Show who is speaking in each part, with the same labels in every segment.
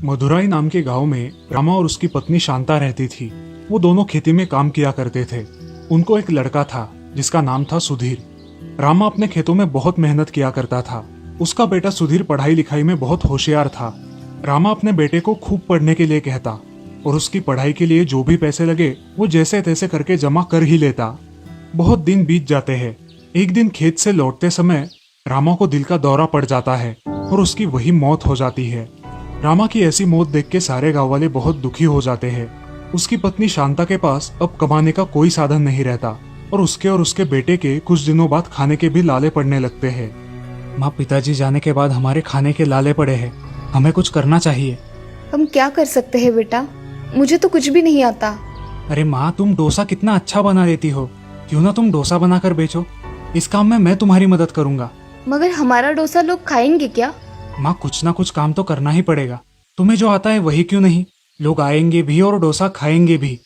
Speaker 1: मदुराई नाम के गांव में रामा और उसकी पत्नी शांता रहती थी। वो दोनों खेती में काम किया करते थे। उनको एक लड़का था जिसका नाम था सुधीर। रामा अपने खेतों में बहुत मेहनत किया करता था। उसका बेटा सुधीर पढ़ाई लिखाई में बहुत होशियार था। रामा अपने बेटे को खूब पढ़ने के लिए कहता और उसकी पढ़ाई के लिए जो भी पैसे लगे वो जैसे तैसे करके जमा कर ही लेता। बहुत दिन बीत जाते हैं। एक दिन खेत से लौटते समय रामा को दिल का दौरा पड़ जाता है और उसकी वही मौत हो जाती है। रामा की ऐसी मौत देख के सारे गांव वाले बहुत दुखी हो जाते हैं। उसकी पत्नी शांता के पास अब कमाने का कोई साधन नहीं रहता और उसके बेटे के कुछ दिनों बाद खाने के भी लाले पड़ने लगते हैं। माँ, पिताजी जाने के बाद हमारे खाने के लाले पड़े हैं। हमें कुछ करना चाहिए।
Speaker 2: हम क्या कर सकते हैं बेटा, मुझे तो कुछ भी नहीं आता।
Speaker 1: अरे माँ, तुम डोसा कितना अच्छा बना लेती हो, क्यों ना तुम डोसा बनाकर बेचो। इस काम में मैं तुम्हारी मदद करूंगा।
Speaker 2: मगर हमारा डोसा लोग खाएंगे क्या?
Speaker 1: माँ, कुछ ना कुछ काम तो करना ही पड़ेगा। तुम्हें जो आता है वही क्यों नहीं, लोग आएंगे भी और डोसा खाएंगे भी।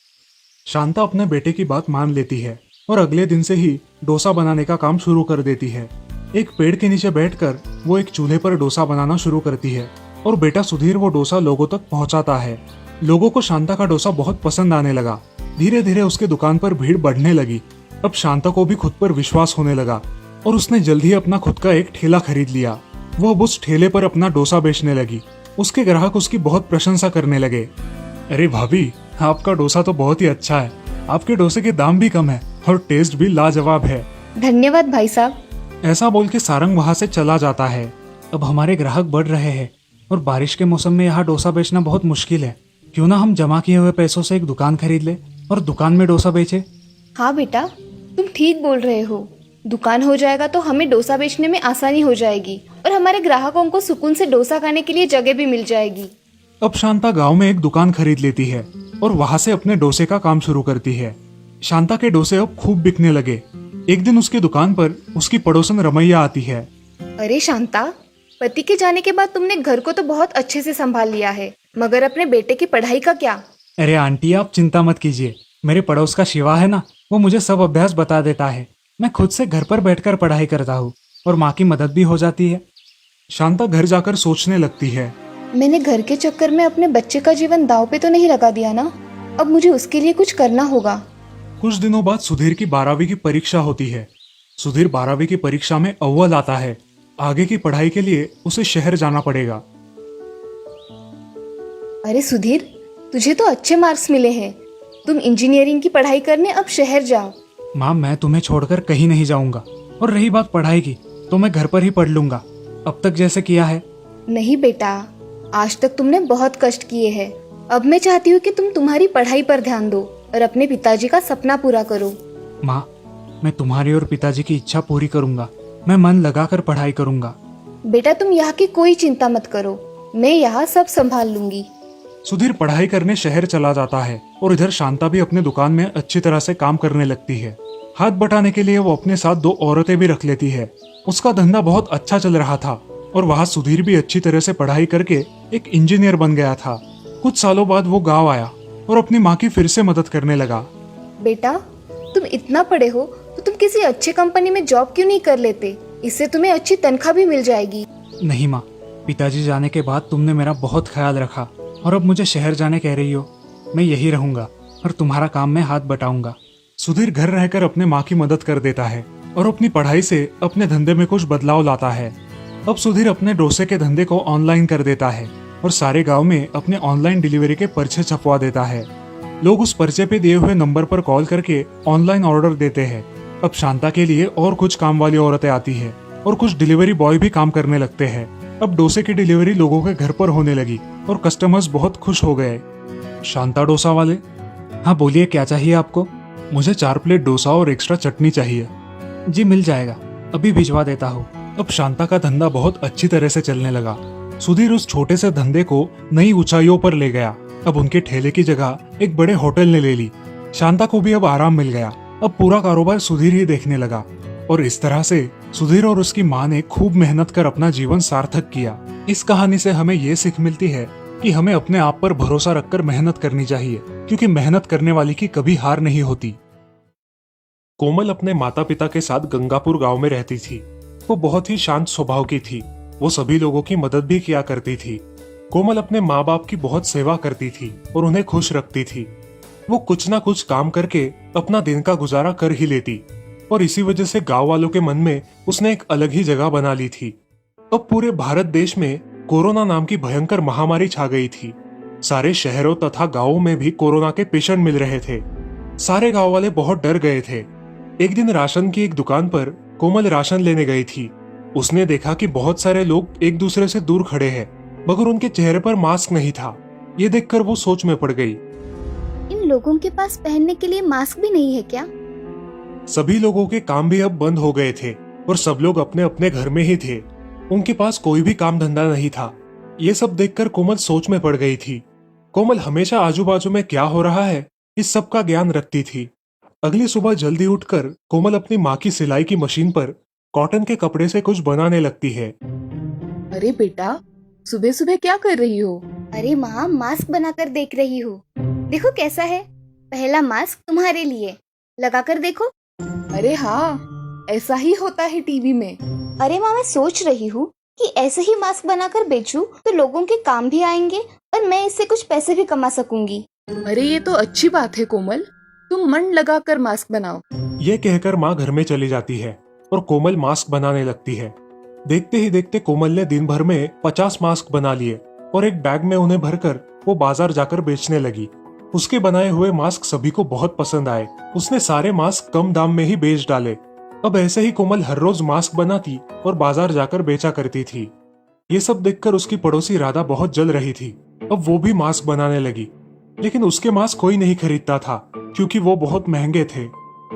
Speaker 1: शांता अपने बेटे की बात मान लेती है और अगले दिन से ही डोसा बनाने का काम शुरू कर देती है। एक पेड़ के नीचे बैठकर वो एक चूल्हे पर डोसा बनाना शुरू करती है और बेटा सुधीर वो डोसा लोगों तक पहुंचाता है। लोगों को शांता का डोसा बहुत पसंद आने लगा। धीरे धीरे उसके दुकान पर भीड़ बढ़ने लगी। अब शांता को भी खुद पर विश्वास होने लगा और उसने जल्द ही अपना खुद का एक ठेला खरीद लिया। वो अब उस ठेले पर अपना डोसा बेचने लगी। उसके ग्राहक उसकी बहुत प्रशंसा करने लगे। अरे भाभी, आपका डोसा तो बहुत ही अच्छा है। आपके डोसे के दाम भी कम है और टेस्ट भी लाजवाब है।
Speaker 2: धन्यवाद भाई साहब।
Speaker 1: ऐसा बोल के सारंग वहाँ से चला जाता है। अब हमारे ग्राहक बढ़ रहे हैं और बारिश के मौसम में यहाँ डोसा बेचना बहुत मुश्किल है। क्यों ना हम जमा किए हुए पैसों से एक दुकान खरीद ले और दुकान में डोसा बेचे।
Speaker 2: हाँ बेटा, तुम ठीक बोल रहे हो। दुकान हो जाएगा तो हमें डोसा बेचने में आसानी हो जाएगी और हमारे ग्राहकों को सुकून से डोसा खाने के लिए जगह भी मिल जाएगी।
Speaker 1: अब शांता गांव में एक दुकान खरीद लेती है और वहाँ से अपने डोसे का काम शुरू करती है। शांता के डोसे अब खूब बिकने लगे। एक दिन उसकी दुकान पर उसकी पड़ोसन रमैया आती है।
Speaker 2: अरे शांता, पति के जाने के बाद तुमने घर को तो बहुत अच्छे से संभाल लिया है, मगर अपने बेटे की पढ़ाई का क्या?
Speaker 1: अरे आंटी, आप चिंता मत कीजिए। मेरे पड़ोस का शिवा है ना, वो मुझे सब अभ्यास बता देता है। मैं खुद से घर पर बैठकर पढ़ाई करता हूँ और माँ की मदद भी हो जाती है। शांता घर जाकर सोचने लगती है,
Speaker 2: मैंने घर के चक्कर में अपने बच्चे का जीवन दांव पे तो नहीं लगा दिया ना। अब मुझे उसके लिए कुछ करना होगा।
Speaker 1: कुछ दिनों बाद सुधीर की 12वीं की परीक्षा होती है। सुधीर 12वीं की परीक्षा में अव्वल आता है। आगे की पढ़ाई के लिए उसे शहर जाना पड़ेगा।
Speaker 2: अरे सुधीर, तुझे तो अच्छे मार्क्स मिले हैं। तुम इंजीनियरिंग की पढ़ाई करने अब शहर जाओ।
Speaker 1: माँ, मैं तुम्हें छोड़कर कहीं नहीं जाऊंगा। और रही बात पढ़ाई की, तो मैं घर पर ही पढ़ लूंगा, अब तक जैसे किया है।
Speaker 2: नहीं बेटा, आज तक तुमने बहुत कष्ट किए हैं। अब मैं चाहती हूँ कि तुम तुम्हारी पढ़ाई पर ध्यान दो और अपने पिताजी का सपना पूरा करो।
Speaker 1: माँ, मैं तुम्हारी और पिताजी की इच्छा पूरी करूंगा। मैं मन लगाकर पढ़ाई करूंगा।
Speaker 2: बेटा, तुम यहाँ की कोई चिंता मत करो, मैं यहाँ सब संभाल लूंगी।
Speaker 1: सुधीर पढ़ाई करने शहर चला जाता है और इधर शांता भी अपने दुकान में अच्छी तरह से काम करने लगती है। हाथ बटाने के लिए वो अपने साथ 2 औरतें भी रख लेती है। उसका धंधा बहुत अच्छा चल रहा था और वहाँ सुधीर भी अच्छी तरह से पढ़ाई करके एक इंजीनियर बन गया था। कुछ सालों बाद वो गाँव आया और अपनी माँ की फिर से मदद करने लगा।
Speaker 2: बेटा, तुम इतना पढ़े हो तो तुम किसी अच्छी कंपनी में जॉब क्यों नहीं कर लेते? इससे तुम्हें अच्छी तनख्वाह भी मिल जाएगी।
Speaker 1: नहीं माँ, पिताजी जाने के बाद तुमने मेरा बहुत ख्याल रखा और अब मुझे शहर जाने कह रही हो। मैं यही रहूंगा और तुम्हारा काम में हाथ बटाऊंगा। सुधीर घर रहकर अपने माँ की मदद कर देता है और अपनी पढ़ाई से अपने धंधे में कुछ बदलाव लाता है। अब सुधीर अपने डोसे के धंधे को ऑनलाइन कर देता है और सारे गांव में अपने ऑनलाइन डिलीवरी के पर्चे छपवा देता है। लोग उस पर्चे पे दिए हुए नंबर पर कॉल करके ऑनलाइन ऑर्डर देते हैं। अब शांता के लिए और कुछ काम वाली औरतें आती है और कुछ डिलीवरी बॉय भी काम करने लगते हैं। अब डोसे की डिलीवरी लोगों के घर पर होने लगी और कस्टमर्स बहुत खुश हो गए। शांता डोसा वाले? हाँ बोलिए, क्या चाहिए आपको? मुझे 4 प्लेट डोसा और एक्स्ट्रा चटनी चाहिए। जी मिल जाएगा, अभी भिजवा देता हूँ। अब शांता का धंधा बहुत अच्छी तरह से चलने लगा। सुधीर उस छोटे से धंधे को नई ऊंचाइयों पर ले गया। अब उनके ठेले की जगह एक बड़े होटल ने ले ली। शांता को भी अब आराम मिल गया। अब पूरा कारोबार सुधीर ही देखने लगा और इस तरह से सुधीर और उसकी माँ ने खूब मेहनत कर अपना जीवन सार्थक किया। इस कहानी से हमें ये सीख मिलती है कि हमें अपने आप पर भरोसा रखकर मेहनत करनी चाहिए, क्योंकि मेहनत करने वाले की कभी हार नहीं होती। कोमल अपने माता पिता के साथ गंगापुर गांव में रहती थी। वो बहुत ही शांत स्वभाव की थी। वो सभी लोगों की मदद भी किया करती थी।
Speaker 3: कोमल अपने माँ बाप की बहुत सेवा करती थी और उन्हें खुश रखती थी। वो कुछ ना कुछ काम करके अपना दिन का गुजारा कर ही लेती और इसी वजह से गांव वालों के मन में उसने एक अलग ही जगह बना ली थी। अब पूरे भारत देश में कोरोना नाम की भयंकर महामारी छा गई थी। सारे शहरों तथा गांवों में भी कोरोना के पेशेंट मिल रहे थे। सारे गांव वाले बहुत डर गए थे। एक दिन राशन की एक दुकान पर कोमल राशन लेने गई थी। उसने देखा कि बहुत सारे लोग एक दूसरे से दूर खड़े हैं, मगर उनके चेहरे पर मास्क नहीं था। ये देखकर वो सोच में पड़ गई।
Speaker 2: इन लोगों के पास पहनने के लिए मास्क भी नहीं है क्या?
Speaker 3: सभी लोगों के काम भी अब बंद हो गए थे और सब लोग अपने अपने घर में ही थे। उनके पास कोई भी काम धंधा नहीं था। ये सब देखकर कोमल सोच में पड़ गई थी। कोमल हमेशा आजू बाजू में क्या हो रहा है इस सब का ज्ञान रखती थी। अगली सुबह जल्दी उठकर कोमल अपनी माँ की सिलाई की मशीन पर कॉटन के कपड़े से कुछ बनाने लगती है।
Speaker 4: अरे बेटा, सुबह सुबह क्या कर रही हो?
Speaker 2: अरे माँ, मास्क बनाकर देख रही हूँ। देखो कैसा है। पहला मास्क तुम्हारे लिए, लगा कर देखो।
Speaker 4: अरे हाँ, ऐसा ही होता है टीवी में।
Speaker 2: अरे माँ, मैं सोच रही हूँ कि ऐसे ही मास्क बनाकर बेचूं तो लोगों के काम भी आएंगे और मैं इससे कुछ पैसे भी कमा सकूंगी।
Speaker 4: अरे ये तो अच्छी बात है कोमल, तुम मन लगाकर मास्क बनाओ।
Speaker 3: ये कहकर माँ घर में चली जाती है और कोमल मास्क बनाने लगती है। देखते ही देखते कोमल ने दिन भर में 50 मास्क बना लिए और एक बैग में उन्हें भरकर वो बाजार जाकर बेचने लगी। उसके बनाए हुए मास्क सभी को बहुत पसंद आए। उसने सारे मास्क कम दाम में ही बेच डाले। अब ऐसे ही कोमल हर रोज मास्क बनाती और बाजार जाकर बेचा करती थी। ये सब देखकर उसकी पड़ोसी राधा बहुत जल रही थी। अब वो भी मास्क बनाने लगी, लेकिन उसके मास्क कोई नहीं खरीदता था क्योंकि वो बहुत महंगे थे।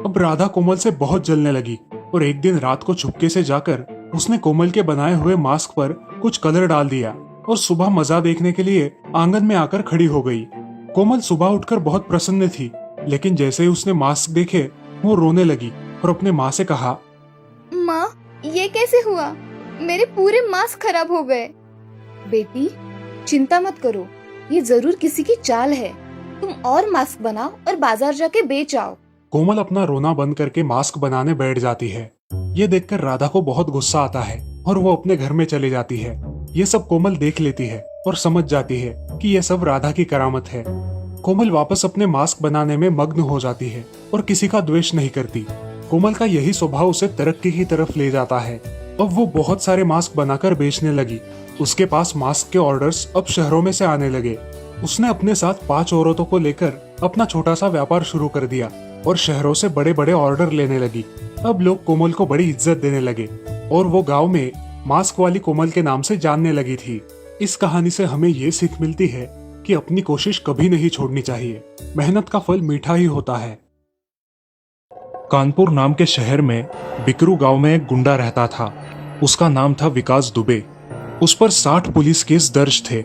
Speaker 3: अब राधा कोमल से बहुत जलने लगी और एक दिन रात को छुपके से जाकर उसने कोमल के बनाए हुए मास्क पर कुछ कलर डाल दिया और सुबह मजा देखने के लिए आंगन में आकर खड़ी हो गई। कोमल सुबह उठकर बहुत प्रसन्न थी, लेकिन जैसे ही उसने मास्क देखे वो रोने लगी और अपने माँ से कहा,
Speaker 2: माँ, ये कैसे हुआ? मेरे पूरे मास्क खराब हो गए।
Speaker 4: बेटी, चिंता मत करो, ये जरूर किसी की चाल है।
Speaker 2: तुम और मास्क बनाओ और बाजार जाके बेच आओ।
Speaker 3: कोमल अपना रोना बंद करके मास्क बनाने बैठ जाती है। ये देखकर राधा को बहुत गुस्सा आता है और वो अपने घर में चली जाती है। ये सब कोमल देख लेती है और समझ जाती है कि ये सब राधा की करामत है। कोमल वापस अपने मास्क बनाने में मग्न हो जाती है और किसी का द्वेष नहीं करती। कोमल का यही स्वभाव उसे तरक्की की तरफ ले जाता है। अब वो बहुत सारे मास्क बनाकर बेचने लगी। उसके पास मास्क के ऑर्डर्स अब शहरों में से आने लगे। उसने अपने साथ 5 औरतों को लेकर अपना छोटा सा व्यापार शुरू कर दिया और शहरों से बड़े बड़े ऑर्डर लेने लगी। अब लोग कोमल को बड़ी इज्जत देने लगे और वो गांव में मास्क वाली कोमल के नाम से जानने लगी थी। इस कहानी से हमें ये सीख मिलती है कि अपनी कोशिश कभी नहीं छोड़नी चाहिए। मेहनत का फल मीठा ही होता है। कानपुर नाम के शहर में बिकरू गांव में एक गुंडा रहता था। उसका नाम था विकास दुबे। उस पर 60 पुलिस केस दर्ज थे।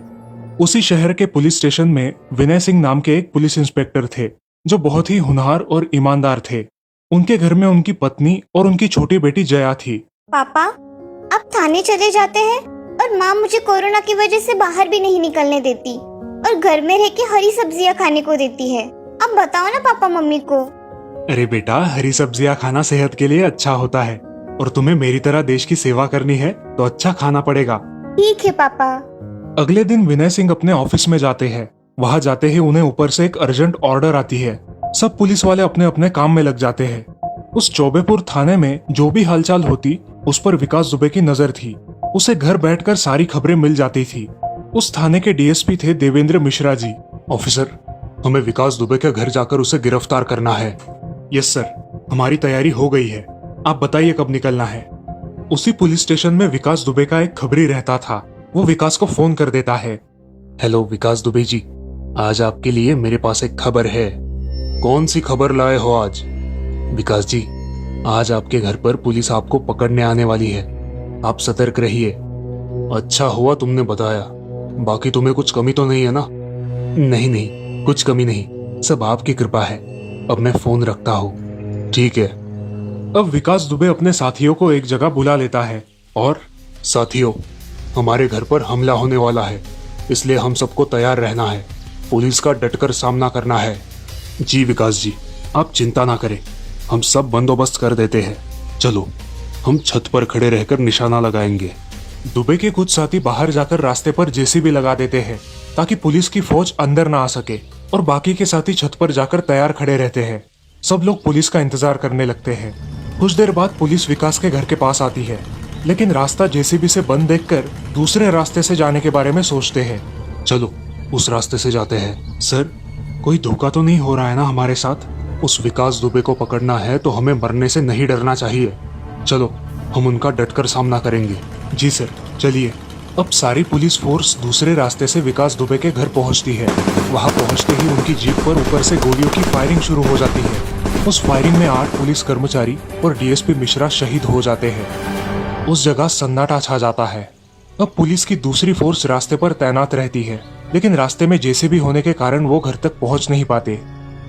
Speaker 3: उसी शहर के पुलिस स्टेशन में विनय सिंह नाम के एक पुलिस इंस्पेक्टर थे जो बहुत ही होनहार और ईमानदार थे। उनके घर में उनकी पत्नी और उनकी छोटी बेटी जया थी।
Speaker 5: पापा, अब थाने चले जाते हैं और माँ मुझे कोरोना की वजह से बाहर भी नहीं निकलने देती और घर में रह के हरी सब्जियाँ खाने को देती है। अब बताओ ना पापा मम्मी को।
Speaker 3: अरे बेटा, हरी सब्जियां खाना सेहत के लिए अच्छा होता है और तुम्हें मेरी तरह देश की सेवा करनी है तो अच्छा खाना पड़ेगा।
Speaker 5: ठीक है पापा।
Speaker 3: अगले दिन विनय सिंह अपने ऑफिस में जाते हैं। वहां जाते ही उन्हें ऊपर से एक अर्जेंट ऑर्डर आती है। सब पुलिस वाले अपने अपने काम में लग जाते हैं। उस चौबेपुर थाने में जो भी हालचाल होती उस पर विकास दुबे की नजर थी। उसे घर बैठकर सारी खबरें मिल जाती थी। उस थाने के डीएसपी थे देवेंद्र मिश्रा जी। ऑफिसर, हमें विकास दुबे के घर जाकर उसे गिरफ्तार करना है। यस सर, हमारी तैयारी हो गई है। आप बताइए कब निकलना है। उसी पुलिस स्टेशन में विकास दुबे का एक खबरी रहता था। वो विकास को फोन कर देता है। हेलो विकास दुबे जी, आज आपके लिए मेरे पास एक खबर है। कौन सी खबर लाए हो आज? विकास जी, आज आपके घर पर पुलिस आपको पकड़ने आने वाली है। आप सतर्क रहिए। अच्छा हुआ तुमने बताया। बाकी तुम्हें कुछ कमी तो नहीं है ना? नहीं नहीं, कुछ कमी नहीं, सब आपकी कृपा है। अब मैं फोन रखता हूँ। ठीक है। अब विकास दुबे अपने साथियों को एक जगह बुला लेता है और साथियों, हमारे घर पर हमला होने वाला है, इसलिए हम सबको तैयार रहना है। पुलिस का डटकर सामना करना है। जी विकास जी, आप चिंता ना करें, हम सब बंदोबस्त कर देते हैं। चलो, हम छत पर खड़े रहकर निशाना लगाएंगे। दुबे के कुछ साथी बाहर जाकर रास्ते पर जेसीबी लगा देते हैं ताकि पुलिस की फौज अंदर ना आ सके, और बाकी के साथी छत पर जाकर तैयार खड़े रहते हैं। सब लोग पुलिस का इंतजार करने लगते हैं। कुछ देर बाद पुलिस विकास के घर के पास आती है, लेकिन रास्ता जेसीबी से बंद देखकर दूसरे रास्ते से जाने के बारे में सोचते हैं। चलो उस रास्ते से जाते हैं।
Speaker 1: सर, कोई धोखा तो नहीं हो रहा है ना हमारे साथ?
Speaker 3: उस विकास दुबे को पकड़ना है तो हमें मरने से नहीं डरना चाहिए। चलो हम उनका डटकर सामना करेंगे।
Speaker 1: जी सर,
Speaker 3: चलिए। अब सारी पुलिस फोर्स दूसरे रास्ते से विकास दुबे के घर पहुंचती है। वहां पहुंचते ही उनकी जीप पर ऊपर से गोलियों की फायरिंग शुरू हो जाती है। उस फायरिंग में 8 पुलिस कर्मचारी और डीएसपी मिश्रा शहीद हो जाते हैं। उस जगह सन्नाटा छा जाता है। अब पुलिस की दूसरी फोर्स रास्ते पर तैनात रहती है, लेकिन रास्ते में जेसीबी होने के कारण वो घर तक पहुंच नहीं पाते।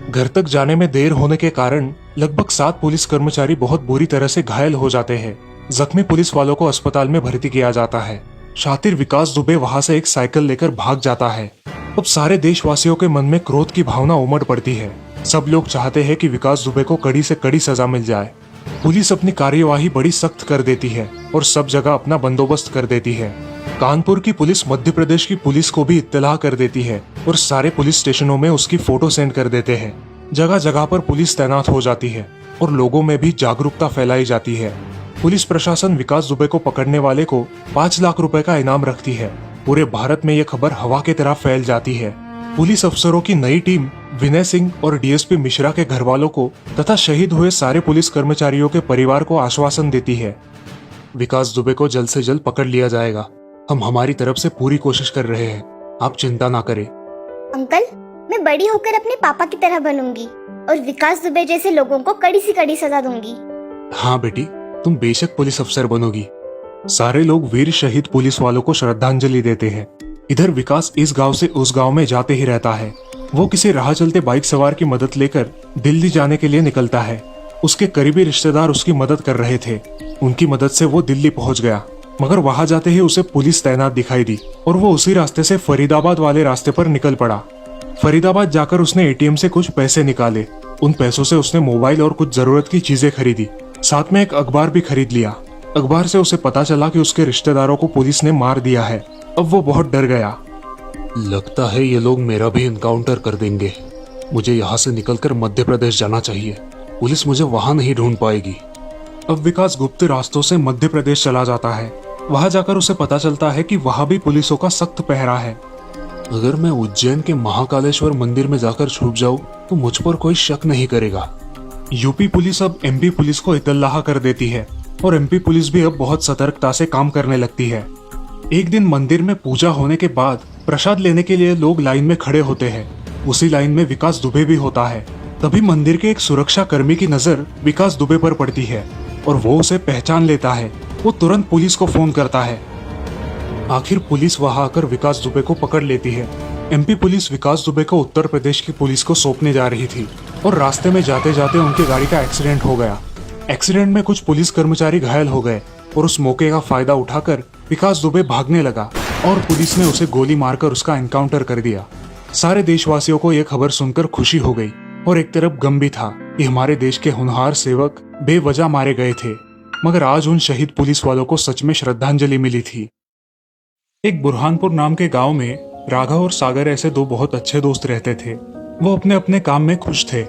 Speaker 3: घर तक जाने में देर होने के कारण लगभग 7 पुलिस कर्मचारी बहुत बुरी तरह से घायल हो जाते हैं। जख्मी पुलिस वालों को अस्पताल में भर्ती किया जाता है। शातिर विकास दुबे वहां से एक साइकिल लेकर भाग जाता है। अब सारे देशवासियों के मन में क्रोध की भावना उमड़ पड़ती है। सब लोग चाहते हैं कि विकास दुबे को कड़ी से कड़ी सजा मिल जाए। पुलिस अपनी कार्यवाही बड़ी सख्त कर देती है और सब जगह अपना बंदोबस्त कर देती है। कानपुर की पुलिस मध्य प्रदेश की पुलिस को भी इत्तला कर देती है और सारे पुलिस स्टेशनों में उसकी फोटो सेंड कर देते हैं। जगह जगह पर पुलिस तैनात हो जाती है और लोगों में भी जागरूकता फैलाई जाती है। पुलिस प्रशासन विकास दुबे को पकड़ने वाले को 5 लाख रुपए का इनाम रखती है। पूरे भारत में ये खबर हवा की तरह फैल जाती है। पुलिस अफसरों की नई टीम विनय सिंह और डीएसपी मिश्रा के घर वालों को तथा शहीद हुए सारे पुलिस कर्मचारियों के परिवार को आश्वासन देती है, विकास दुबे को जल्द से जल्द पकड़ लिया जाएगा। हम हमारी तरफ से पूरी कोशिश कर रहे हैं, आप चिंता ना करें।
Speaker 5: अंकल, मैं बड़ी होकर अपने पापा की तरह बनूंगी और विकास दुबे जैसे लोगों को कड़ी से कड़ी सजा दूंगी।
Speaker 3: हाँ बेटी, तुम बेशक पुलिस अफसर बनोगी। सारे लोग वीर शहीद पुलिस वालों को श्रद्धांजलि देते हैं। इधर विकास इस गांव से उस गांव में जाते ही रहता है। वो किसी राह चलते बाइक सवार की मदद लेकर दिल्ली जाने के लिए निकलता है। उसके करीबी रिश्तेदार उसकी मदद कर रहे थे। उनकी मदद से वो दिल्ली पहुंच गया, मगर वहां जाते ही उसे पुलिस तैनात दिखाई दी और वो उसी रास्ते से फरीदाबाद वाले रास्ते पर निकल पड़ा। फरीदाबाद जाकर उसने एटीएम से कुछ पैसे निकाले। उन पैसों से उसने मोबाइल और कुछ जरूरत की चीजें खरीदी। साथ में एक अखबार भी खरीद लिया। अखबार से उसे पता चला कि उसके रिश्तेदारों को पुलिस ने मार दिया है। अब वो बहुत डर गया। लगता है ये लोग मेरा भी एनकाउंटर कर देंगे। मुझे यहाँ से निकलकर मध्य प्रदेश जाना चाहिए। पुलिस मुझे वहां नहीं ढूंढ पाएगी। अब विकास गुप्त रास्तों से मध्य प्रदेश चला जाता है। वहां जाकर उसे पता चलता है कि वहां भी पुलिसों का सख्त पहरा है। अगर मैं उज्जैन के महाकालेश्वर मंदिर में जाकर छुप जाऊं तो मुझ पर कोई शक नहीं करेगा। यूपी पुलिस अब एमपी पुलिस को इत्तला कर देती है और एमपी पुलिस भी अब बहुत सतर्कता से काम करने लगती है। एक दिन मंदिर में पूजा होने के बाद प्रसाद लेने के लिए लोग लाइन में खड़े होते हैं। उसी लाइन में विकास दुबे भी होता है। तभी मंदिर के एक सुरक्षा कर्मी की नजर विकास दुबे पर पड़ती है और वो उसे पहचान लेता है। वो तुरंत पुलिस को फोन करता है। आखिर पुलिस वहां आकर विकास दुबे को पकड़ लेती है। एमपी पुलिस विकास दुबे को उत्तर प्रदेश की पुलिस को सौंपने जा रही थी और रास्ते में जाते जाते उनकी गाड़ी का एक्सीडेंट हो गया। एक्सीडेंट में कुछ पुलिस कर्मचारी घायल हो गए और उस मौके का फायदा उठाकर विकास दुबे भागने लगा और पुलिस ने उसे गोली मारकर उसका एनकाउंटर कर दिया। सारे देशवासियों को यह खबर सुनकर खुशी हो गई और एक तरफ गम भी था कि हमारे देश के होनहार सेवक बेवजह मारे गए थे, मगर आज उन शहीद पुलिस वालों को सच में श्रद्धांजलि मिली थी। एक बुरहानपुर नाम के गांव में राघव और सागर ऐसे 2 बहुत अच्छे दोस्त रहते थे। वो अपने अपने काम में खुश थे।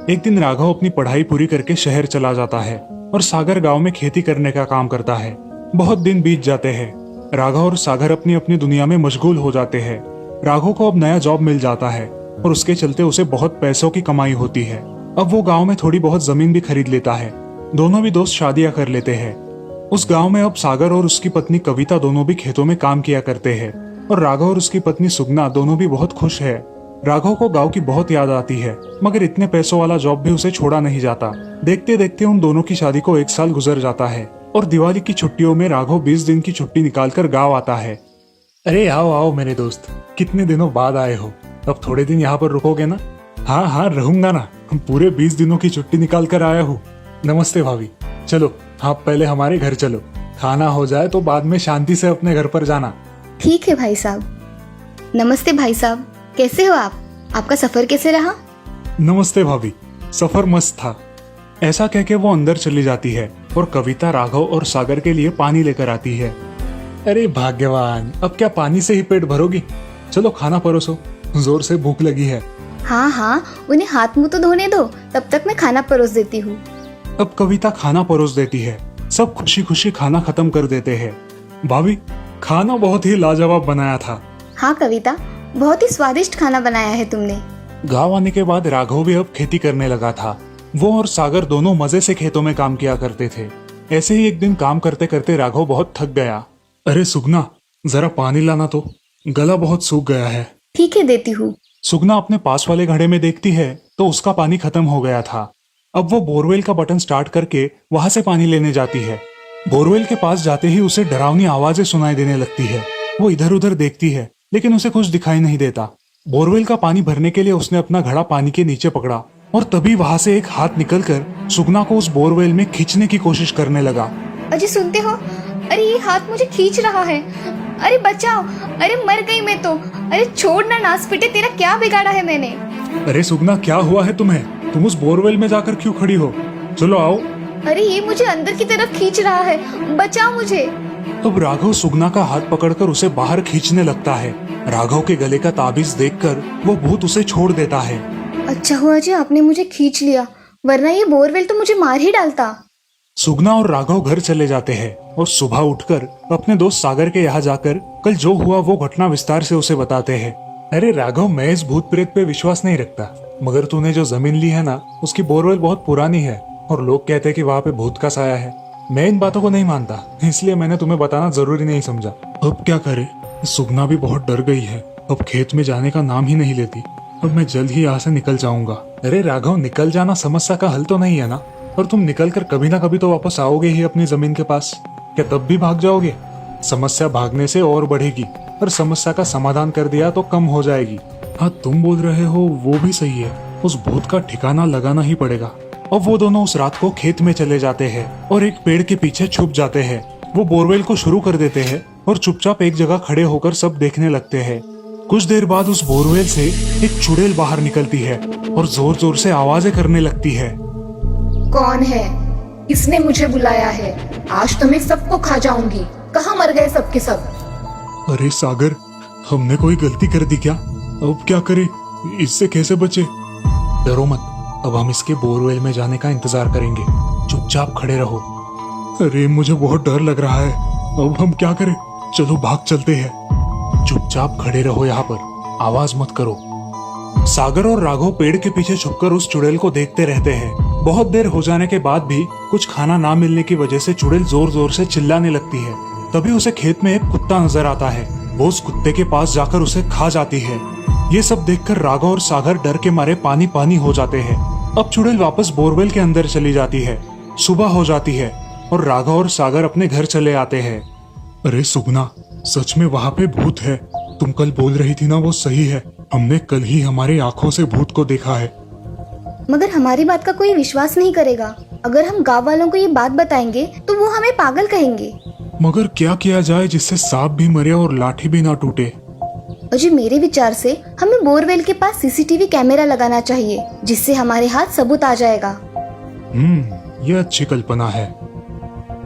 Speaker 3: एक दिन राघव अपनी पढ़ाई पूरी करके शहर चला जाता है और सागर गांव में खेती करने का काम करता है। बहुत दिन बीत जाते हैं। राघव और सागर अपनी अपनी दुनिया में मशगूल हो जाते हैं। राघव को अब नया जॉब मिल जाता है और उसके चलते उसे बहुत पैसों की कमाई होती है। अब वो गांव में थोड़ी बहुत जमीन भी खरीद लेता है। दोनों भी दोस्त शादियां कर लेते हैं। उस गांव में अब सागर और उसकी पत्नी कविता दोनों भी खेतों में काम किया करते हैं और राघव और उसकी पत्नी सुगना दोनों भी बहुत खुश है। राघव को गांव की बहुत याद आती है, मगर इतने पैसों वाला जॉब भी उसे छोड़ा नहीं जाता। देखते देखते उन दोनों की शादी को 1 साल गुजर जाता है और दिवाली की छुट्टियों में राघव 20 दिन की छुट्टी निकालकर गाँव आता है। अरे आओ आओ मेरे दोस्त, कितने दिनों बाद आए हो। अब थोड़े दिन यहाँ पर रुकोगे ना? हाँ हाँ रहूंगा ना। हम पूरे 20 दिनों की छुट्टी निकाल कर आया हूँ। नमस्ते भाभी। चलो आप पहले हमारे घर चलो। खाना हो जाए तो बाद में शांति से अपने घर पर जाना।
Speaker 4: ठीक है भाई साहब। नमस्ते भाई साहब, कैसे हो आप? आपका सफर कैसे रहा?
Speaker 1: नमस्ते भाभी, सफर मस्त था। ऐसा कह के वो अंदर चली जाती है और कविता राघव और सागर के लिए पानी लेकर आती है। अरे भाग्यवान, अब क्या पानी से ही पेट भरोगी? चलो खाना परोसो, जोर से भूख लगी है।
Speaker 4: हाँ हाँ, उन्हें हाथ मुंह तो धोने दो, तब तक मैं खाना परोस देती हूँ।
Speaker 1: अब कविता खाना परोस देती है। सब खुशी खुशी खाना खत्म कर देते हैं। भाभी, खाना बहुत ही लाजवाब बनाया था।
Speaker 4: हाँ कविता, बहुत ही स्वादिष्ट खाना बनाया है तुमने।
Speaker 1: गांव आने के बाद राघव भी अब खेती करने लगा था। वो और सागर दोनों मजे से खेतों में काम किया करते थे। ऐसे ही एक दिन काम करते करते राघव बहुत थक गया। अरे सुगना, जरा पानी लाना तो, गला बहुत सूख गया है।
Speaker 4: ठीक है, देती हूँ।
Speaker 1: सुगना अपने पास वाले घड़े में देखती है तो उसका पानी खत्म हो गया था। अब वो बोरवेल का बटन स्टार्ट करके वहां से पानी लेने जाती है। बोरवेल के पास जाते ही उसे डरावनी आवाजें सुनाई देने लगती है। वो इधर उधर देखती है लेकिन उसे कुछ दिखाई नहीं देता। बोरवेल का पानी भरने के लिए उसने अपना घड़ा पानी के नीचे पकड़ा और तभी वहां से एक हाथ निकलकर सुगना को उस बोरवेल में खींचने की कोशिश करने लगा।
Speaker 2: अजय सुनते हो? अरे ये हाथ मुझे खींच रहा है। अरे बचाओ, अरे मर गई मैं तो। अरे छोड़ ना नास पिटे, तेरा क्या बिगाड़ा है मैंने?
Speaker 1: अरे सुगना, क्या हुआ है तुम्हें? तुम उस बोरवेल में जाकर क्यों खड़ी हो? चलो आओ।
Speaker 2: अरे ये मुझे अंदर की तरफ खींच रहा है, बचाओ मुझे।
Speaker 1: अब राघव सुगना का हाथ पकड़कर उसे बाहर खींचने लगता है। राघव के गले का ताबीज देखकर वो भूत उसे छोड़ देता है।
Speaker 4: अच्छा हुआ जी आपने मुझे खींच लिया, वरना ये बोरवेल तो मुझे मार ही डालता।
Speaker 1: सुगना और राघव घर चले जाते हैं और सुबह उठकर अपने दोस्त सागर के यहाँ जाकर कल जो हुआ वो घटना विस्तार से उसे बताते हैं। अरे राघव, मैं इस भूत प्रेत पे विश्वास नहीं रखता, मगर तूने जो जमीन ली है ना, उसकी बोरवेल बहुत पुरानी है और लोग कहते हैं कि वहाँ पे भूत का साया है। मैं इन बातों को नहीं मानता, इसलिए मैंने तुम्हें बताना जरूरी नहीं समझा। अब क्या करे? सुगना भी बहुत डर गई है, अब खेत में जाने का नाम ही नहीं लेती। अब मैं जल्द ही यहाँ से निकल जाऊंगा। अरे राघव, निकल जाना समस्या का हल तो नहीं है ना, और तुम निकल कर कभी ना कभी तो वापस आओगे ही अपनी जमीन के पास। क्या तब भी भाग जाओगे? समस्या भागने से और बढ़ेगी, और समस्या का समाधान कर दिया तो कम हो जाएगी। हाँ, तुम बोल रहे हो वो भी सही है, उस भूत का ठिकाना लगाना ही पड़ेगा। अब वो दोनों उस रात को खेत में चले जाते हैं और एक पेड़ के पीछे छुप जाते हैं। वो बोरवेल को शुरू कर देते हैं और चुपचाप एक जगह खड़े होकर सब देखने लगते हैं। कुछ देर बाद उस बोरवेल से एक चुड़ैल बाहर निकलती है और जोर जोर से आवाजें करने लगती है।
Speaker 6: कौन है? किसने मुझे बुलाया है? आज तो मैं सबको खा जाऊंगी। कहाँ मर गए सबके सब?
Speaker 1: अरे सागर, हमने कोई गलती कर दी क्या? अब क्या करें? इससे कैसे बचे? डरो मत, अब हम इसके बोरवेल में जाने का इंतजार करेंगे। चुपचाप खड़े रहो। अरे मुझे बहुत डर लग रहा है, अब हम क्या करें? चलो भाग चलते हैं। चुपचाप खड़े रहो यहाँ पर, आवाज मत करो। सागर और राघव पेड़ के पीछे छुपकर उस चुड़ैल को देखते रहते हैं। बहुत देर हो जाने के बाद भी कुछ खाना ना मिलने की वजह से चुड़ैल जोर जोर से चिल्लाने लगती है। तभी उसे खेत में एक कुत्ता नजर आता है। वो उस कुत्ते के पास जाकर उसे खा जाती है। ये सब देखकर राघव और सागर डर के मारे पानी पानी हो जाते हैं। अब चुड़ैल वापस बोरवेल के अंदर चली जाती है। सुबह हो जाती है और राघव और सागर अपने घर चले आते हैं। अरे सुगना, सच में वहाँ पे भूत है। तुम कल बोल रही थी ना, वो सही है। हमने कल ही हमारी आंखों से भूत को देखा है।
Speaker 4: मगर हमारी बात का कोई विश्वास नहीं करेगा। अगर हम गांव वालों को ये बात बताएंगे तो वो हमें पागल कहेंगे।
Speaker 1: मगर क्या किया जाए जिससे सांप भी मरे और लाठी भी ना टूटे?
Speaker 4: अजय, मेरे विचार से हमें बोरवेल के पास सीसीटीवी कैमरा लगाना चाहिए, जिससे हमारे हाथ सबूत आ जाएगा।
Speaker 1: ये अच्छी कल्पना है।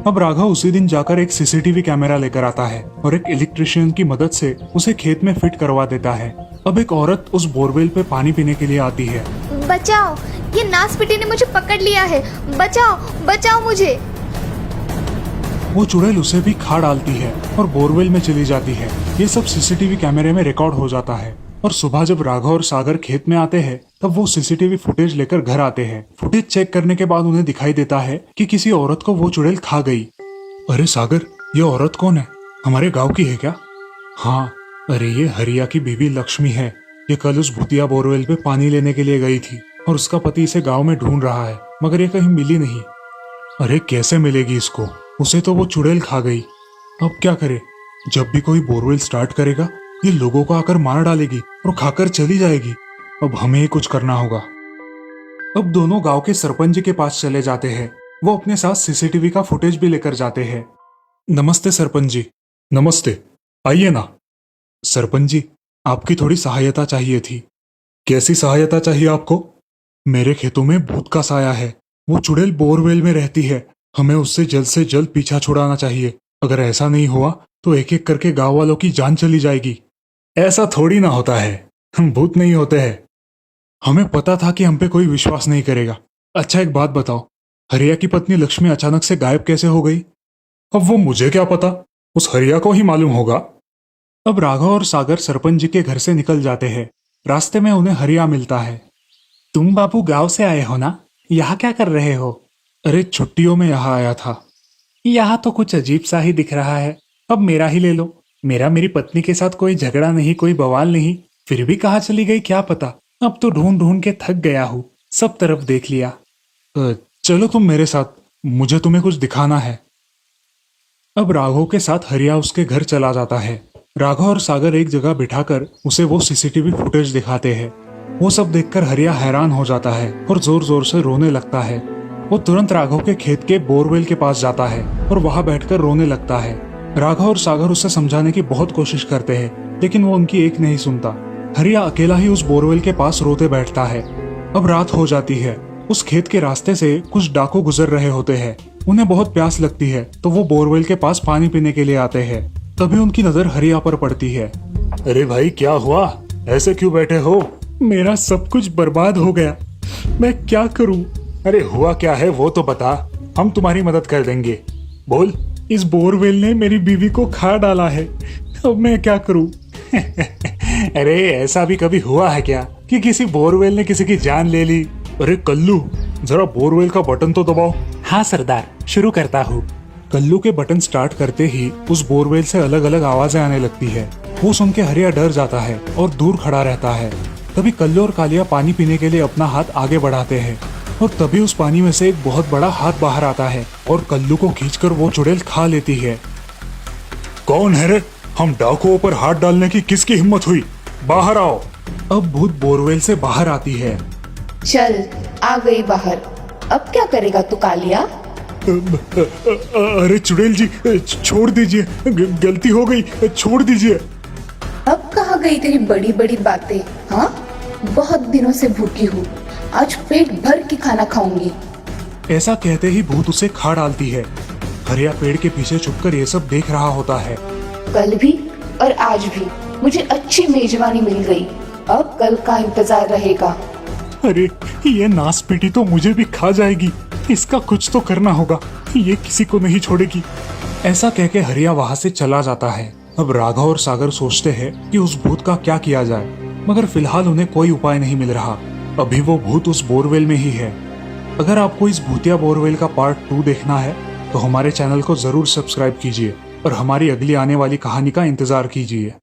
Speaker 1: अब राघव उसी दिन जाकर एक सीसीटीवी कैमरा लेकर आता है और एक इलेक्ट्रिशियन की मदद से उसे खेत में फिट करवा देता है। अब एक औरत उस बोरवेल पे पानी पीने के लिए आती है।
Speaker 2: बचाओ, ये नास पिटे ने मुझे पकड़ लिया है। बचाओ, बचाओ मुझे।
Speaker 1: वो चुड़ैल उसे भी खा डालती है और बोरवेल में चली जाती है। ये सब सीसीटीवी कैमरे में रिकॉर्ड हो जाता है। और सुबह जब राघव और सागर खेत में आते हैं तब वो सीसीटीवी फुटेज लेकर घर आते हैं। फुटेज चेक करने के बाद उन्हें दिखाई देता है कि किसी औरत को वो चुड़ैल खा गई। अरे सागर, ये औरत कौन है? हमारे गांव की है क्या? हाँ, अरे ये हरिया की बीवी लक्ष्मी है। ये कल उस भूतिया बोरवेल पे पानी लेने के लिए गई थी और उसका पति इसे गाँव में ढूंढ रहा है, मगर ये कहीं मिली नहीं। अरे कैसे मिलेगी इसको? उसे तो वो चुड़ैल खा गई। अब क्या करे? जब भी कोई बोरवेल स्टार्ट करेगा ये लोगों को आकर मार डालेगी और खाकर चली जाएगी। अब हमें ही कुछ करना होगा। अब दोनों गांव के सरपंच जी के पास चले जाते हैं। वो अपने साथ सीसीटीवी का फुटेज भी लेकर जाते हैं। नमस्ते सरपंच जी। नमस्ते, आइए ना। सरपंच जी, आपकी थोड़ी सहायता चाहिए थी। कैसी सहायता चाहिए आपको? मेरे खेतों में भूत का साया है। वो चुड़ैल बोरवेल में रहती है। हमें उससे जल्द पीछा छुड़ाना चाहिए।
Speaker 3: अगर ऐसा नहीं हुआ तो एक एक करके गांव वालों की जान चली जाएगी। ऐसा थोड़ी ना होता है, हम भूत नहीं होते हैं। हमें पता था कि हम पे कोई विश्वास नहीं करेगा। अच्छा एक बात बताओ, हरिया की पत्नी लक्ष्मी अचानक से गायब कैसे हो गई? अब वो मुझे क्या पता, उस हरिया को ही मालूम होगा।
Speaker 1: अब राघव और सागर सरपंच जी के घर से निकल जाते हैं। रास्ते में उन्हें हरिया मिलता है। तुम बाबू गांव से आए हो ना, यहाँ क्या कर रहे हो?
Speaker 3: अरे छुट्टियों में यहाँ आया था।
Speaker 1: यहाँ तो कुछ अजीब सा ही दिख रहा है। अब मेरा ही ले लो। मेरी पत्नी के साथ कोई झगड़ा नहीं, कोई बवाल नहीं, फिर भी कहाँ चली गई क्या पता। अब तो ढूंढ ढूंढ के थक गया हूँ, सब तरफ देख लिया।
Speaker 3: चलो तुम मेरे साथ, मुझे तुम्हें कुछ दिखाना है।
Speaker 1: अब राघव के साथ हरिया उसके घर चला जाता है।
Speaker 3: राघव और सागर एक जगह बिठाकर उसे वो सीसीटीवी फुटेज दिखाते हैं। वो सब देखकर हरिया हैरान हो जाता है और जोर जोर से रोने लगता है। वो तुरंत राघव के खेत के बोरवेल के पास जाता है और वहां बैठकर रोने लगता है। राघव और सागर उसे समझाने की बहुत कोशिश करते हैं, लेकिन वो उनकी एक नहीं सुनता। हरिया अकेला ही उस बोरवेल के पास रोते बैठता है। अब रात हो जाती है। उस खेत के रास्ते से कुछ डाकू गुजर रहे होते हैं। उन्हें बहुत प्यास लगती है तो वो बोरवेल के पास पानी पीने के लिए आते हैं। तभी उनकी नजर हरिया पर पड़ती है। अरे भाई क्या हुआ, ऐसे क्यों बैठे हो?
Speaker 1: मेरा सब कुछ बर्बाद हो गया, मैं क्या करूं?
Speaker 3: अरे हुआ क्या है वो तो बता, हम तुम्हारी मदद कर देंगे। बोल।
Speaker 1: इस बोरवेल ने मेरी बीवी को खा डाला है, अब मैं क्या करूं?
Speaker 3: अरे ऐसा भी कभी हुआ है क्या कि किसी बोरवेल ने किसी की जान ले ली? अरे कल्लू, जरा बोरवेल का बटन तो दबाओ।
Speaker 1: हाँ सरदार, शुरू करता हूँ।
Speaker 3: कल्लू के बटन स्टार्ट करते ही उस बोरवेल से अलग अलग आवाजें आने लगती है। वो सुन के हरिया डर जाता है और दूर खड़ा रहता है। तभी कल्लू और कालिया पानी पीने के लिए अपना हाथ आगे बढ़ाते हैं और तभी उस पानी में से एक बहुत बड़ा हाथ बाहर आता है और कल्लू को खींचकर वो चुड़ैल खा लेती है। कौन है रे? हम डाकुओं पर हाथ डालने की किसकी हिम्मत हुई? बाहर आओ। अब भूत बोरवेल से बाहर आती है।
Speaker 6: चल आ गई बाहर, अब क्या करेगा तू कालिया?
Speaker 3: अरे चुड़ैल जी छोड़ दीजिए, गलती हो गई, छोड़ दीजिए।
Speaker 6: अब कहाँ गई तेरी बड़ी बड़ी बातें? हाँ, बहुत दिनों से भूखी हूँ, आज पेट भर के खाना खाऊंगी।
Speaker 3: ऐसा कहते ही भूत उसे खा डालती है। हरिया पेड़ के पीछे छुपकर ये सब देख रहा होता है।
Speaker 6: कल भी और आज भी मुझे अच्छी मेजबानी मिल गई, अब कल का इंतजार रहेगा।
Speaker 3: अरे ये नासपीटी तो मुझे भी खा जाएगी, इसका कुछ तो करना होगा, ये किसी को नहीं छोड़ेगी। ऐसा कह के हरिया वहां से चला जाता है। अब राघव और सागर सोचते हैं कि उस भूत का क्या किया जाए, मगर फिलहाल उन्हें कोई उपाय नहीं मिल रहा। अभी वो भूत उस बोरवेल में ही है। अगर आपको इस भूतिया बोरवेल का पार्ट 2 देखना है तो हमारे चैनल को जरूर सब्सक्राइब कीजिए और हमारी अगली आने वाली कहानी का इंतजार कीजिए।